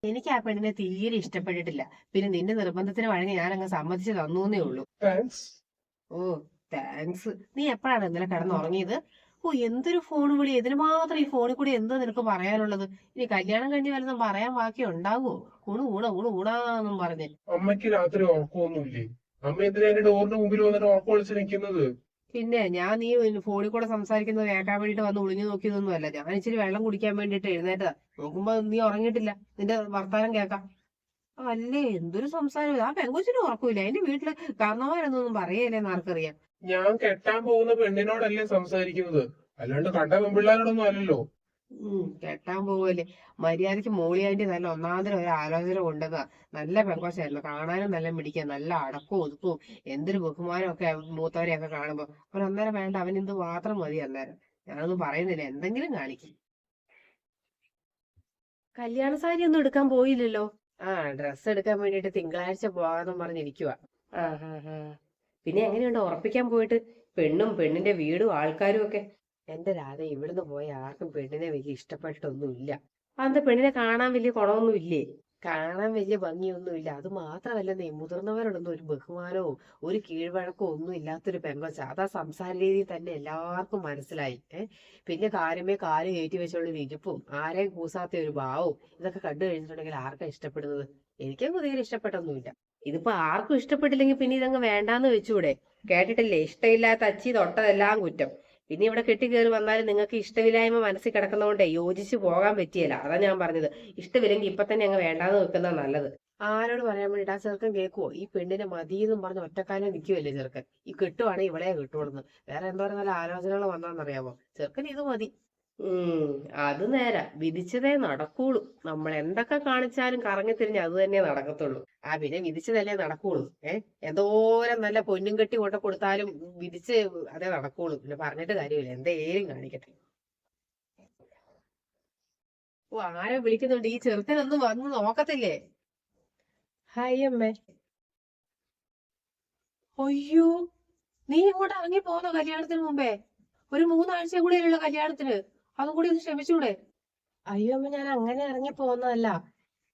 എനിക്ക് ആ പെണ്ണിനെ തീരെ ഇഷ്ടപ്പെട്ടിട്ടില്ല. പിന്നെ നിന്റെ നിർബന്ധത്തിന് വഴങ്ങി ഞാൻ അങ്ങ് സമ്മതിച്ചു തന്നൂന്നേ ഉള്ളൂ. ഓ, താങ്ക്സ്. നീ എപ്പോഴാണ് ഇന്നലെ കിടന്നുറങ്ങിയത്? ഓ, എന്തൊരു ഫോൺ വിളി! ഇതിന് മാത്രം ഈ ഫോണിൽ കൂടി എന്താ നിനക്ക് പറയാനുള്ളത്? ഇനി കല്യാണം കഴിഞ്ഞ് വല്ലതും പറയാൻ ബാക്കി ഉണ്ടാകുമോ? ഊണാന്നും പറഞ്ഞ്. അമ്മയ്ക്ക് രാത്രി ഉറക്കമൊന്നുമില്ലേ? അമ്മ എന്തിനാ എന്റെ ഡോറിന്റെ മുമ്പിൽ വന്നിട്ട് ഉറക്കം വിളിച്ച് നിൽക്കുന്നത്? പിന്നെ ഞാൻ നീ ഫോണിൽ കൂടെ സംസാരിക്കുന്നത് കേൾക്കാൻ വേണ്ടിട്ട് വന്ന് ഒളിഞ്ഞു നോക്കിയതൊന്നുമല്ല. ഞാൻ ഇച്ചിരി വെള്ളം കുടിക്കാൻ വേണ്ടിട്ട് എഴുന്നേറ്റതാ. നോക്കുമ്പോ നീ ഉറങ്ങിയിട്ടില്ല. നിന്റെ വർത്താനം കേൾക്കാം. അല്ലേ, എന്തൊരു സംസാരം! ആ പെങ്കൊച്ചിനും ഉറക്കൂല. എന്റെ വീട്ടില് കാരണവന്മാരൊന്നും പറയല്ലേന്ന് ആർക്കറിയാം. ഞാൻ കെട്ടാൻ പോകുന്ന പെണ്ണിനോടല്ലേ സംസാരിക്കുന്നത്, അല്ലാണ്ട് കണ്ട പെൺപിള്ളേരോടൊന്നും അല്ലല്ലോ. കെട്ടാൻ പോവല്ലേ? മര്യാദക്ക് മോളിയായിട്ട് നല്ല ഒന്നാന്തരം ഒരു ആലോചന കൊണ്ടുവന്നതാ. നല്ല പെങ്കൊച്ചായിരുന്നു, കാണാനും നല്ല മിടിക്കുക, നല്ല അടക്കവും ഒതുക്കവും, എന്തൊരു ബഹുമാനം ഒക്കെ മൂത്തവരെയൊക്കെ കാണുമ്പോ. അവൻ അന്നേരം വേണ്ട, അവൻ എന്ത് മാത്രം മതി അന്നേരം. ഞാനൊന്നും പറയുന്നില്ല, എന്തെങ്കിലും കാണിക്കും. കല്യാണ സാരി ഒന്നും എടുക്കാൻ പോയില്ലല്ലോ? ആ, ഡ്രസ്സ് എടുക്കാൻ വേണ്ടിട്ട് തിങ്കളാഴ്ച പോകാന്നും പറഞ്ഞിരിക്കുക. ആ ഹാ ഹാ. പിന്നെ എങ്ങനെയുണ്ട് ഉറപ്പിക്കാൻ പോയിട്ട്? പെണ്ണും പെണ്ണിന്റെ വീടും ആൾക്കാരും ഒക്കെ. എന്റെ രാധ, ഇവിടുന്ന് പോയ ആർക്കും പെണ്ണിനെ വലിയ ഇഷ്ടപ്പെട്ടിട്ടൊന്നുമില്ല. അന്ത പെണ്ണിനെ കാണാൻ വലിയ കുണമൊന്നും ഇല്ലേ? കാണാൻ വലിയ ഭംഗിയൊന്നുമില്ല. അത് മാത്രമല്ലെന്നേ, മുതിർന്നവരോടൊന്നും ഒരു ബഹുമാനവും ഒരു കീഴ്വഴക്കവും ഒന്നും ഇല്ലാത്തൊരു പെങ്കൊച്ച. അതാ സംസാര രീതിയിൽ തന്നെ എല്ലാവർക്കും മനസ്സിലായി. പിന്നെ കാലുമേ കാല് കയറ്റി വെച്ചുള്ള ഇരിപ്പും ആരെയും കൂസാത്ത ഒരു ഭാവവും ഇതൊക്കെ കണ്ടു കഴിഞ്ഞിട്ടുണ്ടെങ്കിൽ ആർക്കാ ഇഷ്ടപ്പെടുന്നത്? എനിക്കൊന്നും തീരെ ഇഷ്ടപ്പെട്ടൊന്നുമില്ല. ഇതിപ്പോ ആർക്കും ഇഷ്ടപ്പെട്ടില്ലെങ്കിൽ പിന്നെ ഇതങ്ങ് വേണ്ടാന്ന് വെച്ചൂടെ? കേട്ടിട്ടില്ലേ, ഇഷ്ടമില്ലാത്ത അച്ചി തൊട്ടതെല്ലാം കുറ്റം. പിന്നെ ഇവിടെ കെട്ടിക്കേറി വന്നാലും നിങ്ങൾക്ക് ഇഷ്ടമില്ലായ്മ മനസ്സിൽ കിടക്കുന്നതുകൊണ്ടേ യോജിച്ച് പോകാൻ പറ്റിയല്ല. അതാ ഞാൻ പറഞ്ഞത്. ഇഷ്ടമില്ലെങ്കിൽ ഇപ്പൊ തന്നെ അങ്ങ് വേണ്ടാന്ന് വെക്കുന്ന നല്ലത്. ആരോട് പറയാൻ വേണ്ടിട്ട് ആ ചെറുക്കൻ കേൾക്കുവോ? ഈ പെണ്ണിനെ മതിയെന്നും പറഞ്ഞ് ഒറ്റക്കാലം നിൽക്കുവല്ലേ ചെറുക്കൻ. ഈ കെട്ടുവാണെങ്കിൽ ഇവളെ കിട്ടുവെന്ന്. വേറെ എന്തോരം നല്ല ആലോചനകൾ വന്നാന്നറിയാമോ? ചെറുക്കൻ ഇത് മതി. ഉം അത് നേരാ. വിധിച്ചതേ നടക്കുള്ളൂ. നമ്മൾ എന്തൊക്കെ കാണിച്ചാലും കറങ്ങി തിരിഞ്ഞ് അത് തന്നെ നടക്കത്തുള്ളൂ. പിന്നെ വിധിച്ചതല്ലേ നടക്കുള്ളൂ. എന്തോരം നല്ല പൊന്നും കെട്ടി കൊണ്ട കൊടുത്താലും വിധിച്ച് അതേ നടക്കുള്ളൂ. പിന്നെ പറഞ്ഞിട്ട് കാര്യമില്ല, എന്തേലും കാണിക്കട്ടെ. ഓ, ആരെ വിളിക്കുന്നുണ്ട്? ഈ ചെറുക്കനൊന്നും വന്ന് നോക്കത്തില്ലേ? ഹായ് അമ്മേ. അയ്യോ, നീ ഇങ്ങോട്ട് ഇറങ്ങി പോന്നോ കല്യാണത്തിന് മുമ്പേ? ഒരു 3 ആഴ്ച കൂടെയുള്ള കല്യാണത്തിന്. അതും കൂടി ഒന്ന് ക്ഷമിച്ചൂടെ? അയ്യോ അമ്മ, ഞാൻ അങ്ങനെ ഇറങ്ങി പോകുന്നതല്ല.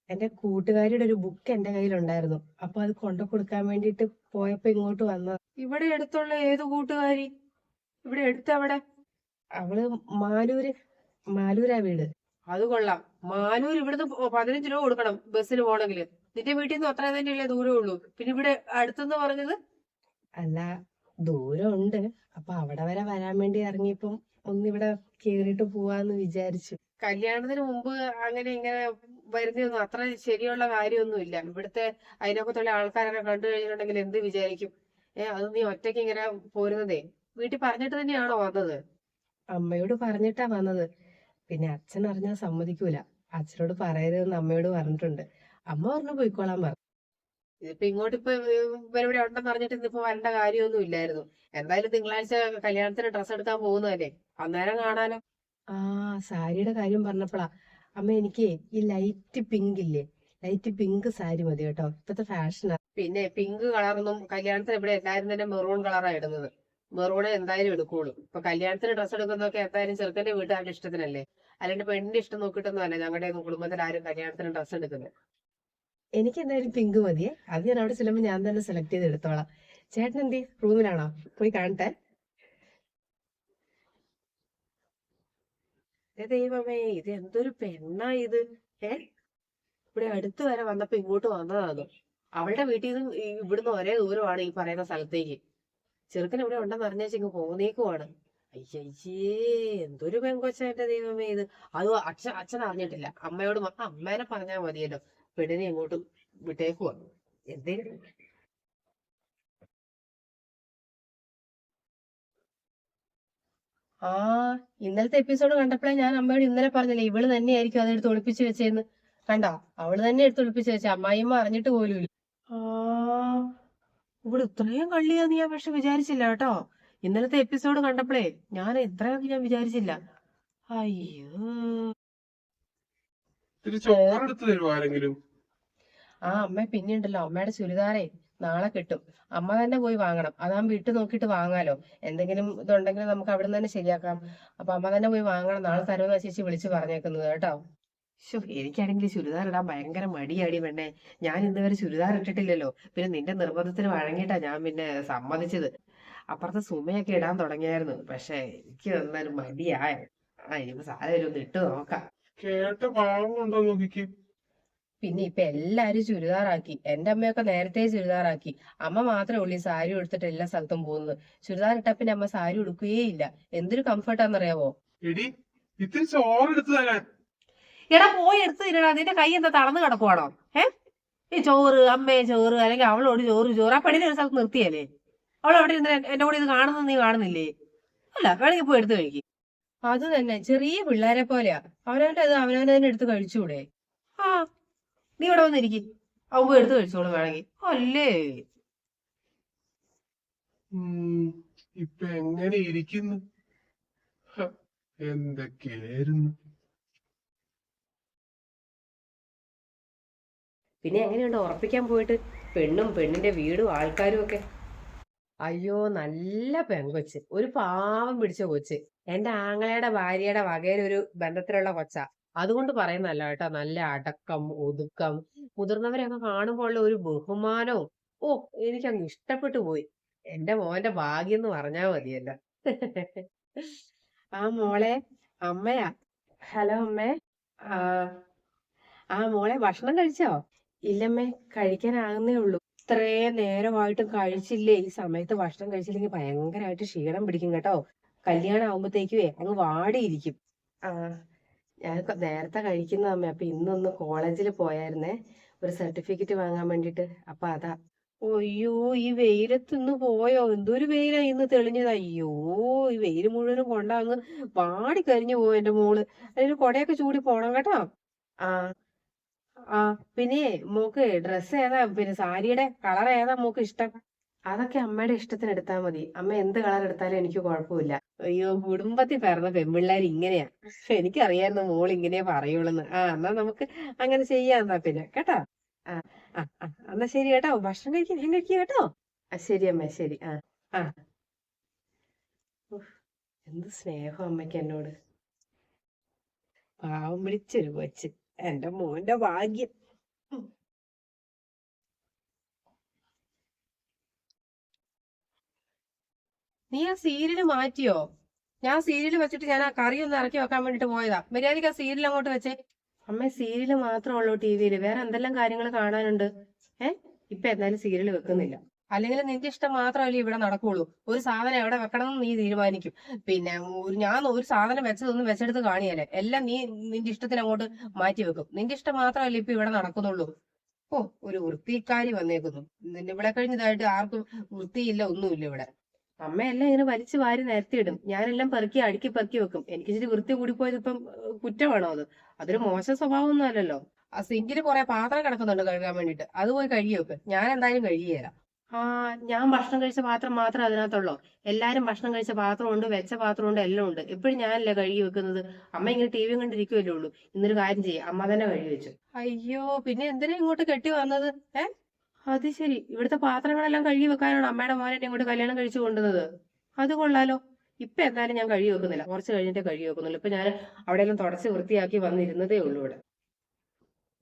എന്റെ കൂട്ടുകാരിയുടെ ഒരു ബുക്ക് എന്റെ കയ്യിലുണ്ടായിരുന്നു. അപ്പൊ അത് കൊണ്ടു കൊടുക്കാൻ വേണ്ടിട്ട് പോയപ്പോ ഇങ്ങോട്ട് വന്നത്. ഇവിടെ അടുത്തുള്ള ഏത് കൂട്ടുകാരി? ഇവിടെ അടുത്തവിടെ? അവള് മാലൂര്. മാലൂരാ വീട്. അത് കൊള്ളാം. മാലൂർ ഇവിടുന്ന് 15 രൂപ കൊടുക്കണം ബസ്സിന് പോണെങ്കിൽ. നിന്റെ വീട്ടിൽ നിന്ന് അത്ര തന്നെയല്ലേ ദൂരമേ ഉള്ളൂ. പിന്നെ ഇവിടെ അടുത്തെന്ന് പറഞ്ഞത്? അല്ല, ദൂരമുണ്ട്. അപ്പൊ അവിടെ വരെ വരാൻ വേണ്ടി ഇറങ്ങിയപ്പം ഒന്നിവിടെ കേറിയിട്ട് പോവാന്ന് വിചാരിച്ചു. കല്യാണത്തിന് മുമ്പ് അങ്ങനെ ഇങ്ങനെ വരുന്നതൊന്നും അത്ര ശരിയുള്ള കാര്യമൊന്നുമില്ല. ഇവിടുത്തെ അയൽവക്കത്തുള്ള ആൾക്കാരൊക്കെ കണ്ടു കഴിഞ്ഞിട്ടുണ്ടെങ്കിൽ എന്ത് വിചാരിക്കും? അത് നീ ഒറ്റയ്ക്ക് ഇങ്ങനെ പോരുന്നതേ. വീട്ടിൽ പറഞ്ഞിട്ട് തന്നെയാണോ വന്നത്? അമ്മയോട് പറഞ്ഞിട്ടാ വന്നത്. പിന്നെ അച്ഛൻ അറിഞ്ഞാൽ സമ്മതിക്കൂല. അച്ഛനോട് പറയരുതെന്ന് അമ്മയോട് പറഞ്ഞിട്ടുണ്ട്. അമ്മ പറഞ്ഞു പോയിക്കോളാൻ പറഞ്ഞു. ഇതിപ്പോ ഇങ്ങോട്ട് ഇപ്പൊ ഇവരിവിടെ ഉണ്ടെന്ന് അറിഞ്ഞിട്ട് ഇന്നിപ്പോ വരേണ്ട കാര്യമൊന്നും ഇല്ലായിരുന്നു. എന്തായാലും തിങ്കളാഴ്ച കല്യാണത്തിന് ഡ്രസ്സ് എടുക്കാൻ പോകുന്നതല്ലേ, അന്നേരം കാണാലോ. ആ, സാരിയുടെ കാര്യം പറഞ്ഞപ്പോഴാ അമ്മ, എനിക്ക് ഈ ലൈറ്റ് പിങ്ക് ഇല്ലേ, ലൈറ്റ് പിങ്ക് സാരി മതി കേട്ടോ. ഇപ്പത്തെ ഫാഷനാ. പിന്നെ പിങ്ക് കളറൊന്നും കല്യാണത്തിന് ഇവിടെ എല്ലാരും തന്നെ മെറൂൺ കളറാണ് ഇടുന്നത്. മെറൂണെ എന്തായാലും എടുക്കുള്ളൂ. ഇപ്പൊ കല്യാണത്തിന് ഡ്രസ്സ് എടുക്കുന്നതൊക്കെ എന്തായാലും ചെറുക്കന്റെ വീട്ടുകാരുടെ ഇഷ്ടത്തിനല്ലേ, അല്ലാണ്ട് പെണ്ണിന്റെ ഇഷ്ടം നോക്കിയിട്ടൊന്നും അല്ല ഞങ്ങളുടെ കുടുംബത്തിൽ ആരും കല്യാണത്തിന് ഡ്രസ്സ് എടുക്കുന്നത്. എനിക്ക് എന്തായാലും പിങ്ക് മതിയേ. അത് ഞാൻ അവിടെ ചെല്ലുമ്പോൾ ഞാൻ തന്നെ സെലക്ട് ചെയ്ത് എടുത്തോളാം. ചേട്ടൻ എന്തി റൂമിലാണോ? പോയി കാണട്ടെ. ദൈവമേ, ഇത് എന്തൊരു പെണ്ണാ ഇത്! ഇവിടെ അടുത്ത് വരെ വന്നപ്പോ ഇങ്ങോട്ട് വന്നതാണ്. അവളുടെ വീട്ടിൽ നിന്ന് ഇവിടുന്ന് ഒരേ ദൂരമാണ് ഈ പറയുന്ന സ്ഥലത്തേക്ക്. ചെറുക്കൻ ഇവിടെ ഉണ്ടെന്ന് അറിഞ്ഞാൽ ഇങ്ങ് പോന്നേക്കുവാണ്. അയ്യയ്യേ, എന്തൊരു പെങ്കൊച്ച എന്റെ ദൈവമേ ഇത്! അത് അച്ഛൻ അറിഞ്ഞിട്ടില്ല. അമ്മയോട് അമ്മേനെ പറഞ്ഞാൽ മതിയല്ലോ. പെണ്ണിനെ ഇങ്ങോട്ടും വിട്ടേക്കുവാ. എന്തേലും. ആ, ഇന്നലത്തെ എപ്പിസോഡ് കണ്ടപ്പോഴേ ഞാൻ അമ്മയോട് ഇന്നലെ പറഞ്ഞില്ലേ, ഇവള് തന്നെയായിരിക്കും അതെടുത്ത് ഒളിപ്പിച്ച് വെച്ചേന്ന്. കണ്ടോ, അവള് തന്നെ എടുത്ത് ഒളിപ്പിച്ച് വെച്ച. അമ്മായിമ്മ അറിഞ്ഞിട്ട് പോലും. ആ, ഇവിടെ ഇത്രയും കള്ളിയാന്ന് ഞാൻ പക്ഷെ വിചാരിച്ചില്ല കേട്ടോ. ഇന്നലത്തെ എപ്പിസോഡ് കണ്ടപ്പോഴേ ഞാൻ ഇത്രയൊക്കെ ഞാൻ വിചാരിച്ചില്ല. അയ്യോ. ചോറെടുത്ത് തരുമോ ആരെങ്കിലും? അമ്മ പിന്നെയുണ്ടല്ലോ, അമ്മയുടെ ചുരിദാറേ നാളെ കിട്ടും. അമ്മ തന്നെ പോയി വാങ്ങണം. അതാകുമ്പോ ഇട്ട് നോക്കിയിട്ട് വാങ്ങാലോ. എന്തെങ്കിലും ഇതുണ്ടെങ്കിൽ നമുക്ക് അവിടെ നിന്ന് തന്നെ ശരിയാക്കാം. അപ്പൊ അമ്മ തന്നെ പോയി വാങ്ങണം. നാളെ തരുമെന്ന് ചേച്ചി വിളിച്ചു പറഞ്ഞേക്കുന്നത് കേട്ടോ. എനിക്കാണെങ്കിൽ ചുരിദാർ ഇടാൻ ഭയങ്കര മടിയാടി പെണ്ണെ. ഞാൻ ഇന്നുവരെ ചുരിദാർ ഇട്ടിട്ടില്ലല്ലോ. പിന്നെ നിന്റെ നിർബന്ധത്തിന് വഴങ്ങിയിട്ടാ ഞാൻ പിന്നെ സമ്മതിച്ചത്. അപ്പുറത്തെ സുമയൊക്കെ ഇടാൻ തുടങ്ങിയായിരുന്നു. പക്ഷെ എനിക്ക് എന്നാലും മടിയായ. ഇനിയിപ്പോ സാരമില്ല, ഒന്ന് ഇട്ട് നോക്കാം. കേട്ട പാവം ഉണ്ടോ നോക്കിക്ക്. പിന്നെ ഇപ്പൊ എല്ലാരും ചുരിദാറാക്കി. എന്റെ അമ്മയൊക്കെ നേരത്തെ ചുരിദാറാക്കി. അമ്മ മാത്രമേ ഉള്ളൂ ഈ സാരി ഉടുത്തിട്ട് എല്ലാ സ്ഥലത്തും പോകുന്നത്. ചുരിദാർ ഇട്ടാ പിന്നെ അമ്മ സാരി ഉടുക്കുകയേ ഇല്ല. എന്തൊരു കംഫർട്ടാന്നറിയാവോ? എടി ഇത്തിരി ചോറ് എടുത്തു തരാൻ. എടാ പോയി എടുത്ത് തിന്നടാ. നിന്റെ കൈ എന്താ തളർന്ന് കിടക്കുവാണോ? ഈ ചോറ് അമ്മയെ ചോറ്, അല്ലെങ്കിൽ അവളോട് ചോറ്. ആ പെണ്ണിനെ ഒരു സ്ഥലത്ത് നിർത്തിയല്ലേ? അവൾ അവിടെ ഇരുന്ന് എന്റെ കൂടെ ഇത് കാണുന്നത് നീ കാണുന്നില്ലേ? അല്ല, വേണമെങ്കിൽ പോയി എടുത്ത് കഴിക്കും. അത് തന്നെ, ചെറിയ പിള്ളേരെ പോലെയാ. അവനവന്റെ അത് അവനവനെ തന്നെ എടുത്ത് കഴിച്ചൂടെ? ആ, നീ ഇവിടെ വന്നിരിക്കും. അവൻ പോയി എടുത്ത് കഴിച്ചോളൂ വേണമെങ്കിൽ. അല്ലേ? ഇപ്പൊ എങ്ങനെ ഇരിക്കുന്നു? എന്തൊക്കെയായിരുന്നു. പിന്നെ എങ്ങനെയുണ്ട് ഉറപ്പിക്കാൻ പോയിട്ട്? പെണ്ണും പെണ്ണിന്റെ വീടും ആൾക്കാരും ഒക്കെ. അയ്യോ, നല്ല പെങ്കൊച്ച്, ഒരു പാവം പിടിച്ച കൊച്ച്. എന്റെ ആങ്ങളയുടെ ഭാര്യയുടെ വകയിലൊരു ബന്ധത്തിലുള്ള കൊച്ചാ. അതുകൊണ്ട് പറയുന്നല്ല കേട്ടോ. നല്ല അടക്കം, ഒതുക്കം, മുതിർന്നവരെയൊക്കെ കാണുമ്പോൾ ഒരു ബഹുമാനവും. ഓ, എനിക്കങ്ങ് ഇഷ്ടപ്പെട്ടു പോയി. എന്റെ മോന്റെ ഭാഗ്യം എന്ന് പറഞ്ഞാ മതിയല്ലോ. ആ മോളെ, അമ്മയാ. ഹലോ അമ്മേ. ആ മോളെ, ഭക്ഷണം കഴിച്ചോ? ഇല്ലമ്മേ, കഴിക്കാനാകുന്നേ ഉള്ളൂ. ഇത്രയും നേരമായിട്ടും കഴിച്ചില്ലേ? ഈ സമയത്ത് ഭക്ഷണം കഴിച്ചില്ലെങ്കിൽ ഭയങ്കരമായിട്ട് ക്ഷീണം പിടിക്കും കേട്ടോ. കല്യാണം ആകുമ്പോഴത്തേക്കുവേ അങ്ങ് വാടിയിരിക്കും. ആ, ഞാൻ നേരത്തെ കഴിക്കുന്ന അമ്മ. അപ്പൊ ഇന്നൊന്ന് കോളേജിൽ പോയായിരുന്നേ, ഒരു സർട്ടിഫിക്കറ്റ് വാങ്ങാൻ വേണ്ടിട്ട്. അപ്പൊ അതാ. അയ്യോ, ഈ വെയിലത്ത് ഇന്ന് പോയോ? എന്തൊരു വെയിലാ ഇന്ന് തെളിഞ്ഞത്. അയ്യോ, ഈ വെയിൽ മുഴുവനും കൊണ്ടാങ്ങ് വാടി കരിഞ്ഞു പോവും എന്റെ മോള്. അതിന് കൊടയൊക്കെ ചൂടി പോണം കേട്ടോ. ആ ആ പിന്നെ മോക്ക് ഡ്രസ്സ് ഏതാ, പിന്നെ സാരിയുടെ കളർ ഏതാ മോക്ക് ഇഷ്ടം? അതൊക്കെ അമ്മയുടെ ഇഷ്ടത്തിന് എടുത്താൽ മതി. അമ്മ എന്ത് കളർ എടുത്താലും എനിക്ക് കുഴപ്പമില്ല. അയ്യോ, കുടുംബത്തിൽ പിറന്ന പെൺപിള്ളേർ ഇങ്ങനെയാ. എനിക്കറിയായിരുന്നു മോൾ ഇങ്ങനെ പറയുള്ളൂന്ന്. എന്നാ നമുക്ക് അങ്ങനെ ചെയ്യാം എന്നാ പിന്നെ കേട്ടോ. ആ എന്നാ ശരി കേട്ടോ. ഭക്ഷണം കഴിക്കുക കേട്ടോ. ശരി അമ്മ, ശരി. ആ ഉഫ്, എന്ത് സ്നേഹം അമ്മയ്ക്ക് എന്നോട്. പാവം പിടിച്ചൊരു കൊച്ച്, എന്റെ മോന്റെ ഭാഗ്യം. നീ ആ സീരിയല് മാറ്റിയോ? ഞാൻ സീരിയല് വെച്ചിട്ട് ഞാൻ ആ കറി ഒന്ന് ഇറക്കി വെക്കാൻ വേണ്ടിട്ട് പോയതാ. മര്യാദയ്ക്ക് ആ സീരിയൽ അങ്ങോട്ട് വെച്ചേ. അമ്മ സീരിയല് മാത്രമുള്ളൂ ടിവിയില്, വേറെ എന്തെല്ലാം കാര്യങ്ങൾ കാണാനുണ്ട്? ഇപ്പൊ എന്തായാലും സീരിയൽ വെക്കുന്നില്ല. അല്ലെങ്കിൽ നിന്റെ ഇഷ്ടം മാത്രമല്ലേ ഇവിടെ നടക്കുള്ളൂ. ഒരു സാധനം എവിടെ വെക്കണം എന്ന് നീ തീരുമാനിക്കും. പിന്നെ ഞാൻ ഒരു സാധനം വെച്ചതൊന്നും വെച്ചെടുത്ത് കാണിയല്ലേ. എല്ലാം നീ നിന്റെ ഇഷ്ടത്തിന് അങ്ങോട്ട് മാറ്റി വെക്കും. നിന്റെ ഇഷ്ടം മാത്രമല്ലേ ഇപ്പൊ ഇവിടെ നടക്കുന്നുള്ളൂ. ഓ, ഒരു വൃത്തിക്കാരി വന്നേക്കുന്നു. നിന്നെ ഇവിടെ കഴിഞ്ഞതായിട്ട് ആർക്കും വൃത്തിയില്ല, ഒന്നുമില്ല ഇവിടെ. അമ്മയെല്ലാം ഇങ്ങനെ വലിച്ചു വാരി നിരത്തിയിടും. ഞാനെല്ലാം പെറുക്കി അടുക്കി പെറുക്കി വെക്കും. എനിക്ക് ഇച്ചിരി വൃത്തി കൂടിപ്പോയത് ഇപ്പം കുറ്റമാണോ അത്? അതൊരു മോശം സ്വഭാവം ഒന്നും അല്ലല്ലോ. ആ സിങ്കില് കുറെ പാത്രം കിടക്കുന്നുണ്ട് കഴുകാൻ വേണ്ടിട്ട്. അത് പോയി കഴുകി വെക്ക്. ഞാൻ എന്തായാലും കഴുകിയേരാം. ഞാൻ ഭക്ഷണം കഴിച്ച പാത്രം മാത്രം അതിനകത്തുള്ളോ? എല്ലാരും ഭക്ഷണം കഴിച്ച പാത്രമുണ്ട്, വെച്ച പാത്രമുണ്ട്, എല്ലാം ഉണ്ട്. എപ്പോഴും ഞാനല്ലേ കഴുകി വെക്കുന്നത്. അമ്മ ഇങ്ങനെ ടി വി കണ്ടിരിക്കുമല്ലേ ഉള്ളൂ. ഇന്നൊരു കാര്യം ചെയ്യും, അമ്മ തന്നെ കഴുകി വെച്ചു. അയ്യോ, പിന്നെ എന്തിനാ ഇങ്ങോട്ട് കെട്ടി വന്നത്? അത് ശരി, ഇവിടുത്തെ പാത്രങ്ങളെല്ലാം കഴുകി വെക്കാനാണ് അമ്മയുടെ മോനെ ഇങ്ങോട്ട് കല്യാണം കഴിച്ചു കൊണ്ടുവന്നത്. അത് കൊള്ളാലോ. ഇപ്പൊ എന്തായാലും ഞാൻ കഴുകി വെക്കുന്നില്ല, കുറച്ച് കഴിഞ്ഞിട്ടേ കഴുകി വെക്കുന്നുള്ളൂ. ഇപ്പൊ ഞാൻ അവിടെയെല്ലാം തുടച്ച് വൃത്തിയാക്കി വന്നിരുന്നതേ ഉള്ളൂ ഇവിടെ.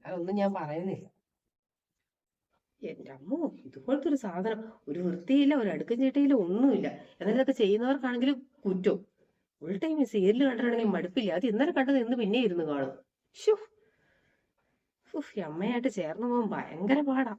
അതൊന്നും ഞാൻ പറയുന്നില്ല. എന്റെ അമ്മോ, ഇതുപോലത്തെ ഒരു സാധനം, ഒരു വൃത്തിയില്ല, ഒരു അടുക്കും ചിട്ടയില്ല, ഒന്നുമില്ല. എന്നാൽ ഇതൊക്കെ ചെയ്യുന്നവർക്കാണെങ്കിലും കുറ്റം. ഫുൾ ടൈം സീരിയൽ കണ്ടിട്ടുണ്ടെങ്കിൽ മടുപ്പില്ല. അത് ഇന്നലെ കണ്ടത് ഇന്ന് പിന്നെ ഇരുന്ന് കാണും. ഷൂ, അമ്മയായിട്ട് ചേർന്ന് പോകാൻ ഭയങ്കര പാടാ.